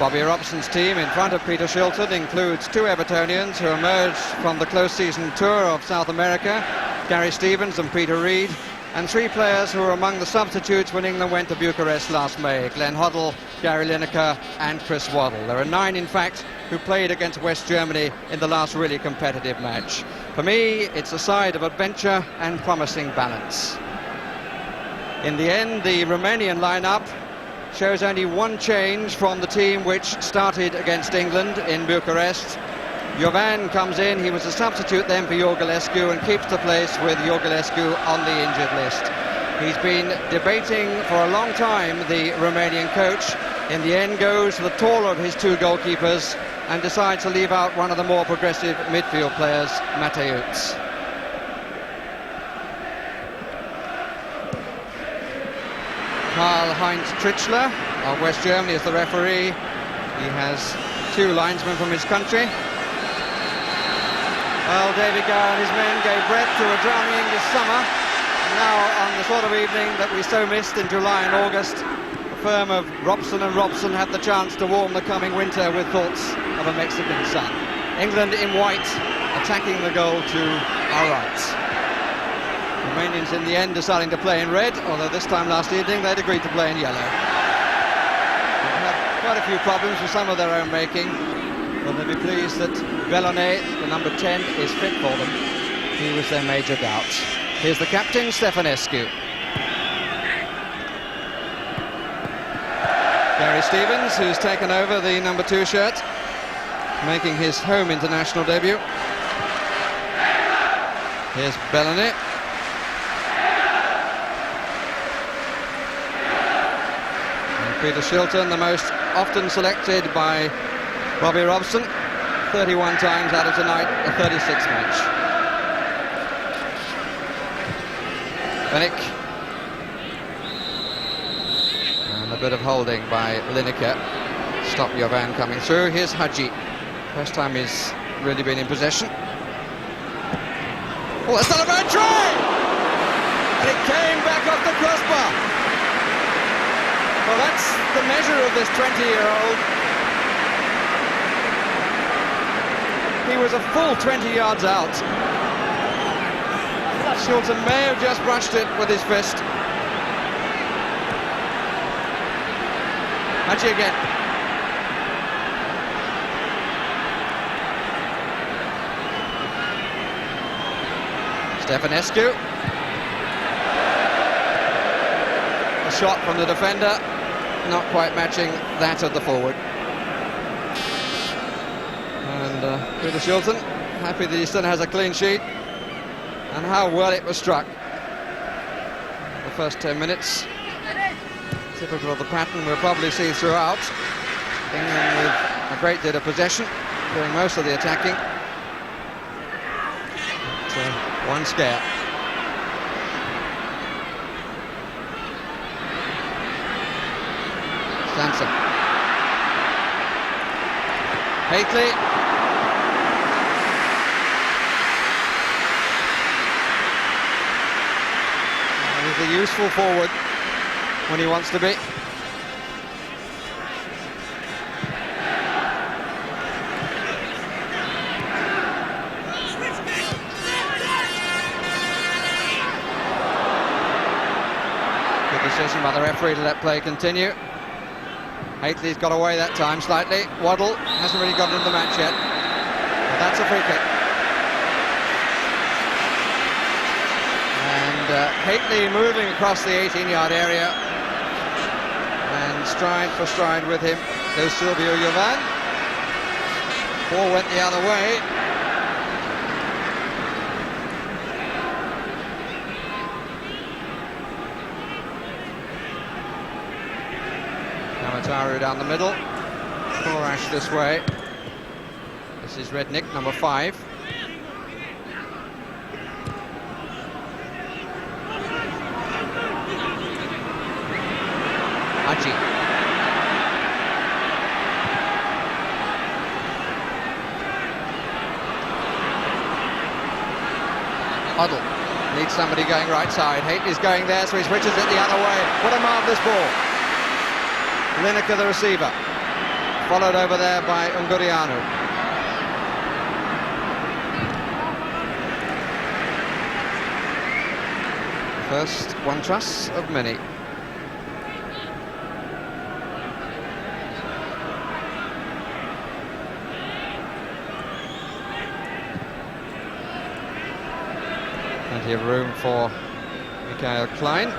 Bobby Robson's team in front of Peter Shilton includes two Evertonians who emerged from the close season tour of South America, Gary Stevens and Peter Reid, and three players who were among the substitutes when England went to Bucharest last May: Glenn Hoddle, Gary Lineker and Chris Waddle. There are 9, in fact, who played against West Germany in the last really competitive match. For me, it's a side of adventure and promising balance. In the end, the Romanian lineup shows only one change from the team which started against England in Bucharest. Jovan comes in. He was a substitute then for Iorgulescu and keeps the place with Iorgulescu on the injured list. He's been debating for a long time, the Romanian coach. In the end, goes for the taller of his two goalkeepers and decides to leave out one of the more progressive midfield players, Mateusz. Karl-Heinz Trichler of West Germany is the referee. He has two linesmen from his country. Well, David Gower and his men gave breath to a drowning English summer. And now, on the sort of evening that we so missed in July and August, the firm of Robson and Robson had the chance to warm the coming winter with thoughts of a Mexican sun. England in white, attacking the goal to our right. Romanians in the end deciding to play in red, although this time last evening they'd agreed to play in yellow. They've had quite a few problems with some of their own making, but they'll be pleased that Bellone, the number 10, is fit for them. He was their major doubt. Here's the captain, Stefanescu. Gary Stevens, who's taken over the number 2 shirt, making his home international debut. Here's Bellone. Peter Shilton, the most often selected by Bobby Robson, 31 times out of tonight, a 36 match. Benik. And a bit of holding by Lineker. Stop Jovan coming through. Here's Hadji. First time he's really been in possession. Oh, that's not a bad try! And it came back off the crossbar. Well, that's the measure of this 20-year-old. He was a full 20 yards out. Shilton may have just brushed it with his fist. Hadji again. Stefanescu. A shot from the defender, not quite matching that of the forward. And Peter Shilton, happy that he still has a clean sheet. And how well it was struck. The first 10 minutes, typical of the pattern we'll probably see throughout. England with a great deal of possession, doing most of the attacking. But, one scare. Sanson. Hately. He's a useful forward when he wants to be. Good decision by the referee to let play continue. Hately's got away that time slightly. Waddle hasn't really got into the match yet. But that's a free kick. And Hately moving across the 18-yard area. And stride for stride with him goes Silvio Jovan. Ball went the other way. Kamataru down the middle. Korash this way. This is Rednick, number 5. Hadji. Hoddle needs somebody going right side. Hately's going there, so he switches it the other way. What a marvellous ball. Lineker, the receiver. followed over there by Ungurianu. First one truss of many. Plenty of room for Michael Klein.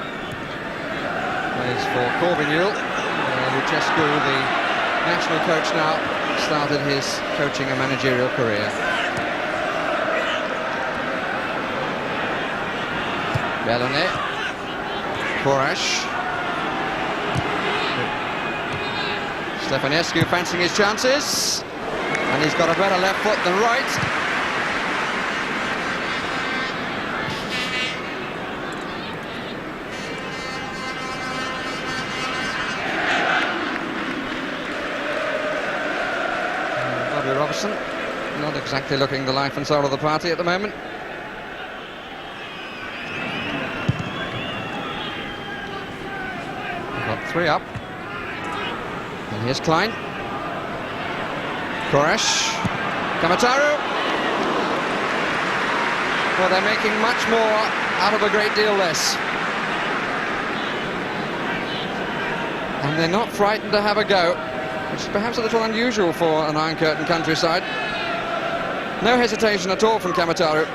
Plays for Corvinul. Lucescu, the national coach now, started his coaching and managerial career. Bellone, Koresh, Stefanescu fancying his chances, and he's got a better left foot than right. Robertson, not exactly looking the life and soul of the party at the moment. Got 3 up. And here's Klein. Koresh. Kamataru. Well, they're making much more out of a great deal less. And they're not frightened to have a go, which is perhaps a little unusual for an Iron Curtain countryside. No hesitation at all from Kamataru.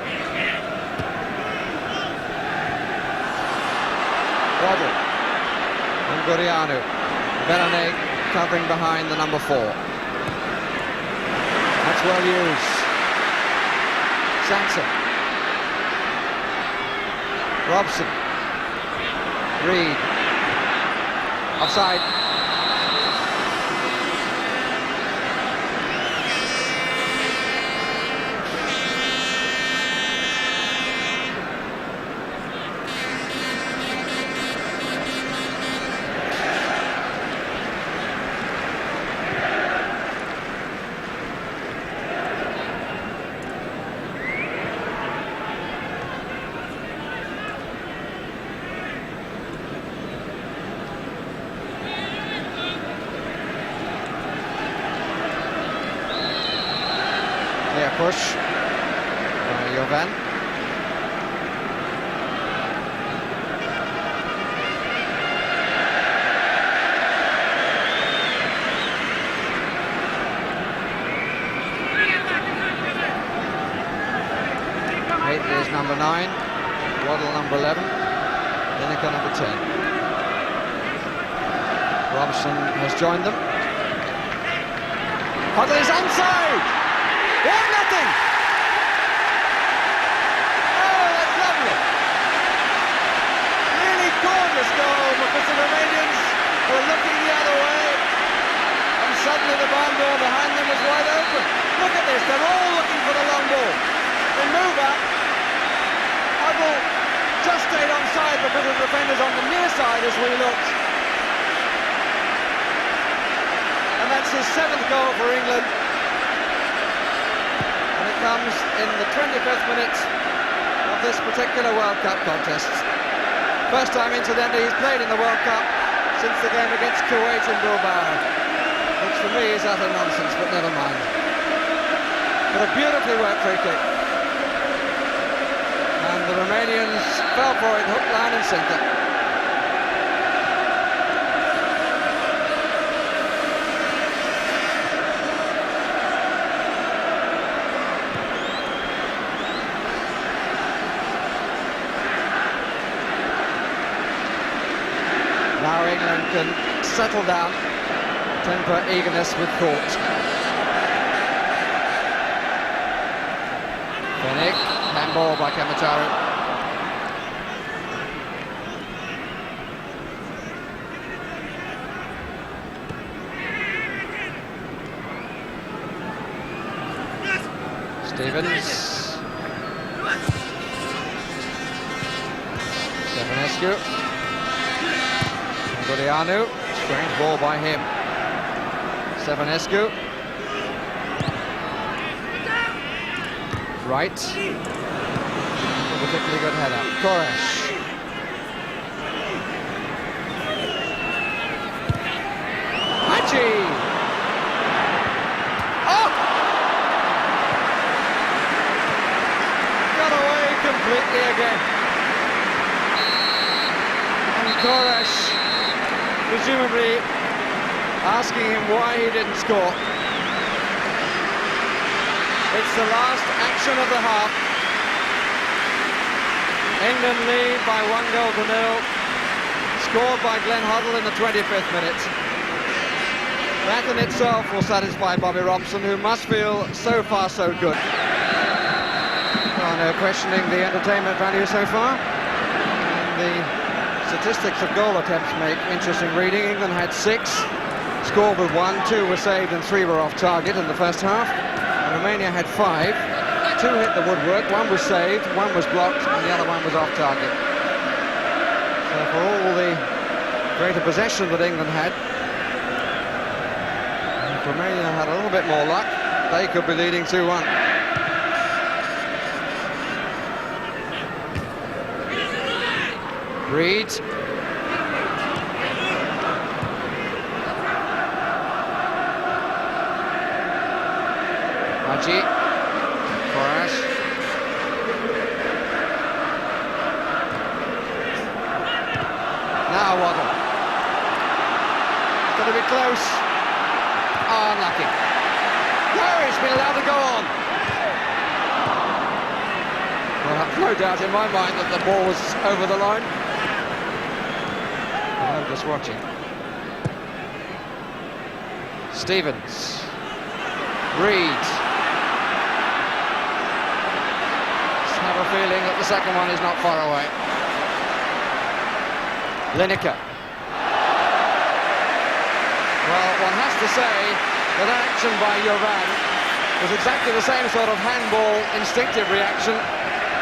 Rodri. Ungurianu. Bellone covering behind the number 4. That's well used. Sanson. Robson. Reed. Offside. Push by Jovan. Eight is number 9, Waddle number 11, Lineker number 10. Robson has joined them. Waddle is onside! 1-0! Oh, that's lovely! Really gorgeous goal because the Romanians were looking the other way, and suddenly the barn door behind them was wide open. Look at this, they're all looking for the long ball. They move up. Huddle just stayed onside because the defenders on the near side as we looked. And that's his 7th goal for England. Comes in the 25th minute of this particular World Cup contest. First time, incidentally, he's played in the World Cup since the game against Kuwait in Bilbao, which for me is utter nonsense, but never mind. But a beautifully worked free kick. And the Romanians fell for it, hook, line and sinker. Now England can settle down, temper eagerness with thought. Fennick, handball by Kamataru. Stevens. Stefanescu. Ungurianu, strange ball by him. Stefanescu. Right. A particularly good header. Koresh. Hachi! quickly again. And Koresh presumably asking him why he didn't score. It's the last action of the half. England lead by 1-0. Scored by Glenn Hoddle in the 25th minute. That in itself will satisfy Bobby Robson, who must feel so far so good. Well, no questioning the entertainment value so far. And the statistics of goal attempts make interesting reading. England had 6, scored with 1, 2 were saved and 3 were off target in the first half. And Romania had 5, 2 hit the woodwork, 1 was saved, 1 was blocked and the other 1 was off target. So for all the greater possession that England had, if Romania had a little bit more luck, they could be leading 2-1. Reed. Haji. Koresh. Now Waddle. It's going to be close. Oh, unlucky. No, he's been allowed to go on. Well, I've no doubt in my mind that the ball was over the line. I'm just watching. Stevens. Reed. Just have a feeling that the second one is not far away. Lineker. Well, one has to say that action by Jovan was exactly the same sort of handball instinctive reaction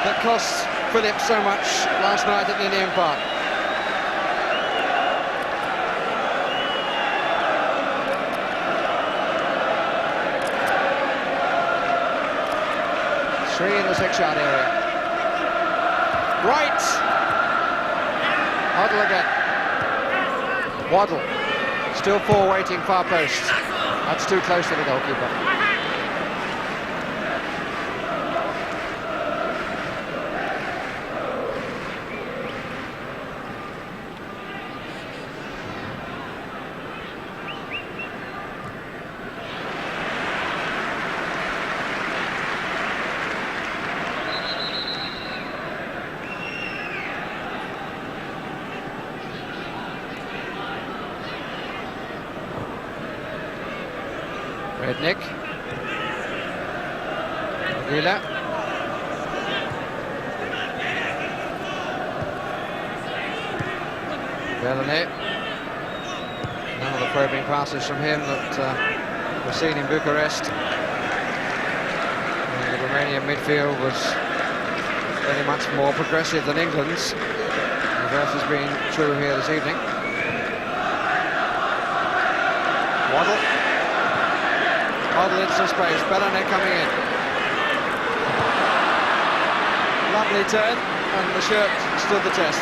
that cost Phillips so much last night at the Indian Park. Three in the 6-yard area. Right! Hoddle again. Waddle. Still 4 waiting far post. That's too close to the goalkeeper. Rednick. Aguila. Bellamy. None of the probing passes from him that were seen in Bucharest. And the Romanian midfield was very much more progressive than England's. The reverse has been true here this evening. Waddle. Hoddle into some space, Bellamy coming in. Lovely turn, and the shirt stood the test.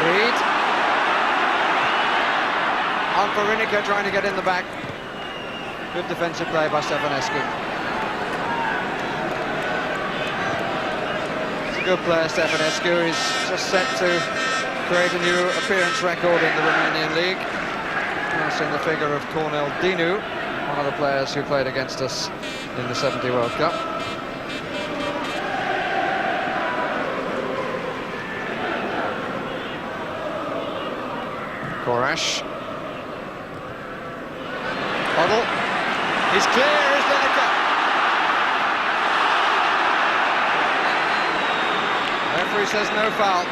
Reed. On for Lineker, trying to get in the back. Good defensive play by Stefanescu. It's a good player, Stefanescu. He's just set to create a new appearance record in the Romanian league. In the figure of Cornel Dinu, one of the players who played against us in the 70 World Cup. Koresh. Hoddle. He's clear as Lineker. Referee says no foul.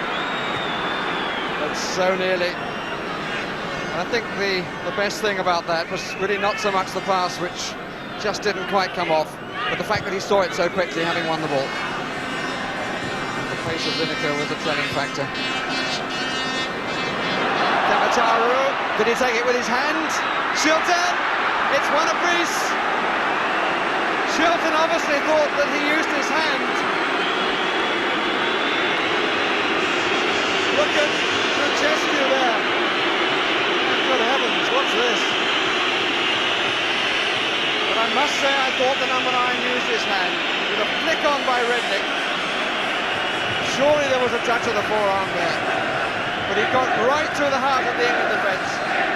But so nearly. I think the best thing about that was really not so much the pass, which just didn't quite come off, but the fact that he saw it so quickly, having won the ball. The pace of Lineker was a telling factor. Kamataru, did he take it with his hand? Shilton, it's one apiece. Shilton obviously thought that he used his hand. Look at the gesture there. Good heavens, what's this? But I must say I thought the number 9 used his hand. with a flick on by Redknapp. Surely there was a touch of the forearm there, but he got right through the heart of the England defence.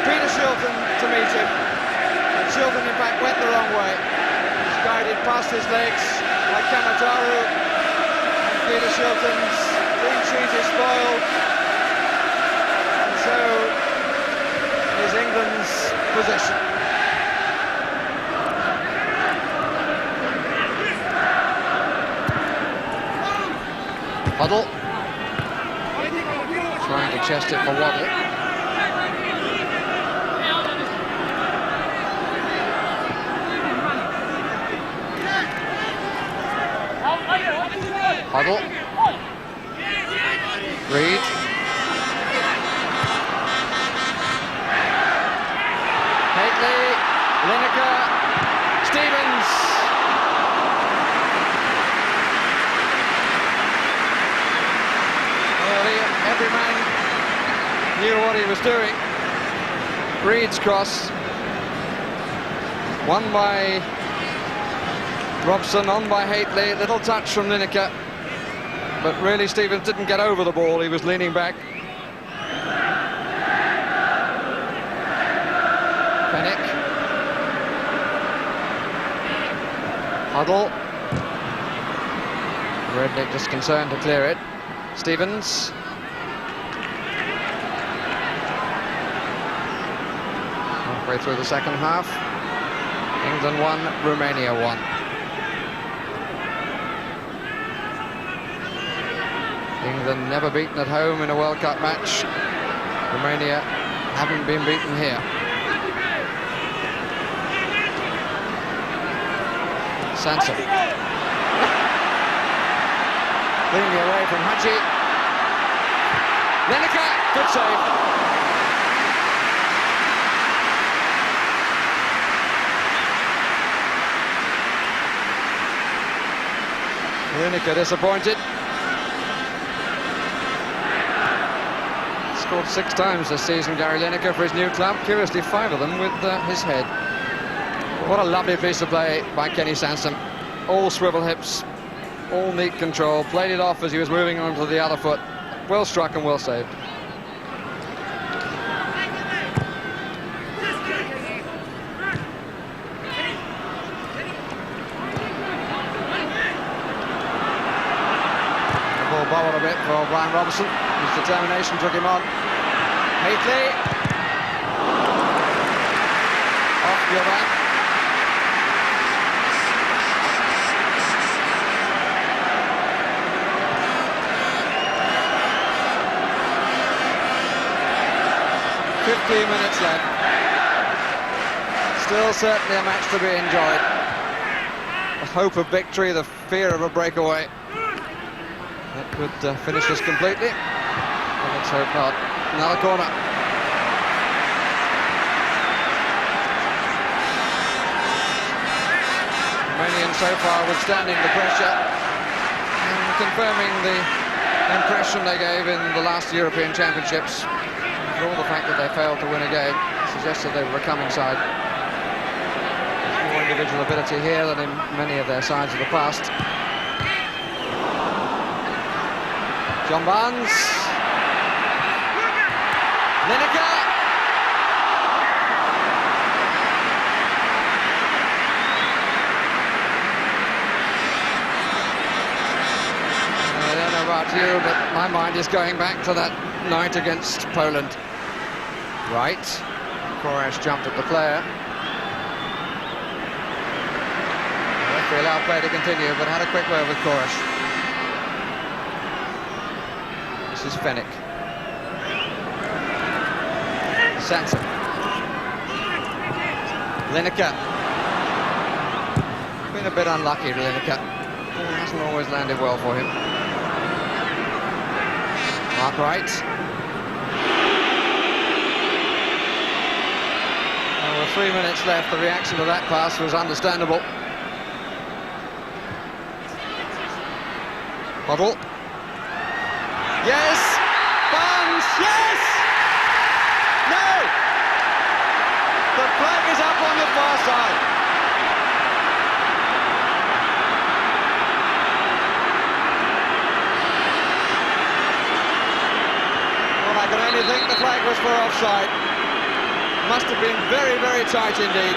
Peter Shilton to meet him, and Shilton in fact went the wrong way. He's guided past his legs by Kamataru, and Peter Shilton's clean sheet is spoiled, and so is England's possession. Huddle trying to chest it for Waddle. Huddle. Reed. Haitley. Lineker. Stevens. Every man knew what he was doing. Reed's cross. Won by Robson, on by Haitley. Little touch from Lineker. But really Stevens didn't get over the ball. He was leaning back. Pennick. Huddle. Redknapp just concerned to clear it. Stevens. Halfway through the second half. England 1, Romania 1. England never beaten at home in a World Cup match. Romania haven't been beaten here. Sansom. Cleanly away from Haji. Lineker, good save. Lineker disappointed. Scored 6 times this season, Gary Lineker, for his new club. Curiously, 5 of them with his head. What a lovely piece of play by Kenny Sansom. All swivel hips. All neat control, played it off as he was moving on to the other foot. Well struck and well saved. The ball bobbled a bit for Brian Robinson. His determination took him on. Haitley. Off your back. Minutes left. Still certainly a match to be enjoyed. The hope of victory, the fear of a breakaway. That could finish this completely. Well, let's hope not. Another corner. Romanian so far withstanding the pressure and confirming the impression they gave in the last European Championships. For all the fact that they failed to win a game suggested they were a coming side. There's more individual ability here than in many of their sides of the past. John Barnes. Lineker. I don't know about you, but my mind is going back to that night against Poland. Right. Koresh jumped at the player. The referee allowed play to continue, but had a quick word with Koresh. This is Pennick. Sansom. Lineker. Been a bit unlucky, Lineker. Ball hasn't always landed well for him. Mark Wright. Well, with 3 minutes left, the reaction to that pass was understandable. Huddle. Yes! Barnes! Yes! No! The flag is up on the far side. was for offside. Must have been very, very tight indeed.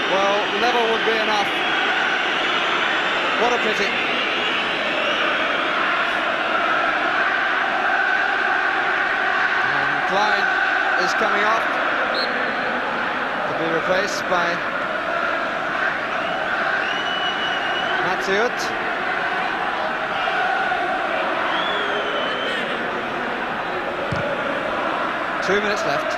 Well, level would be enough. What a pity. And Klein is coming off to be replaced by Mathieu. 2 minutes left.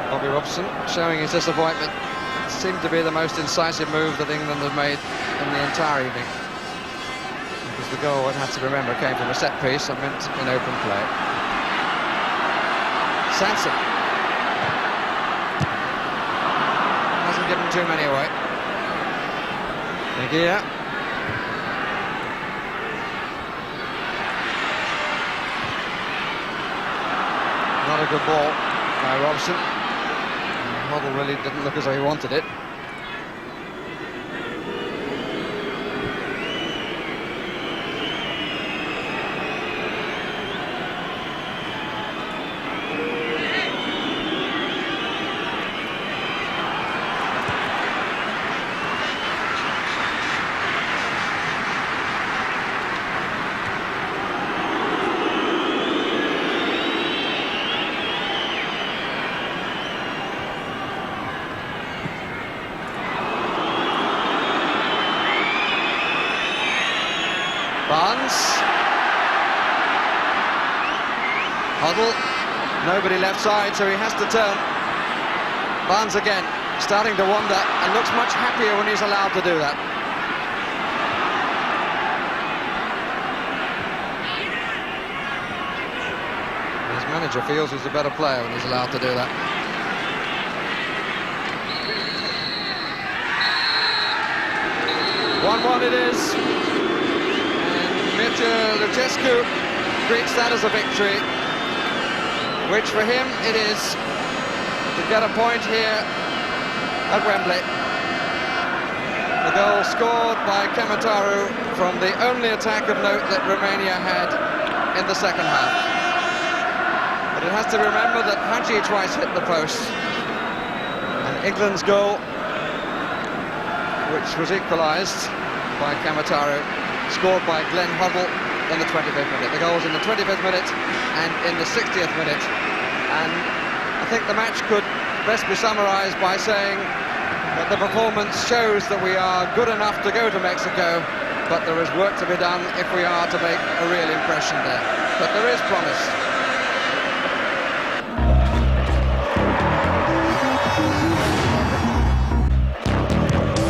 Bobby Robson showing his disappointment. It seemed to be the most incisive move that England had made in the entire evening. Because the goal, one has to remember, came from a set piece and meant in open play. Sanson hasn't given too many away. Negia. Not a good ball by Robson. The model really didn't look as though he wanted it. Barnes. Huddle. Nobody left side, so he has to turn. Barnes again, starting to wander, and looks much happier when he's allowed to do that. His manager feels he's a better player when he's allowed to do that. One it is. Mircea Lucescu greets that as a victory, which for him it is, to get a point here at Wembley. The goal scored by Kamataru from the only attack of note that Romania had in the second half. But it has to remember that Hadji twice hit the post, and England's goal, which was equalised by Kamataru, scored by Glenn Huddle in the 25th minute. The goal was in the 25th minute and in the 60th minute. And I think the match could best be summarised by saying that the performance shows that we are good enough to go to Mexico, but there is work to be done if we are to make a real impression there. But there is promise.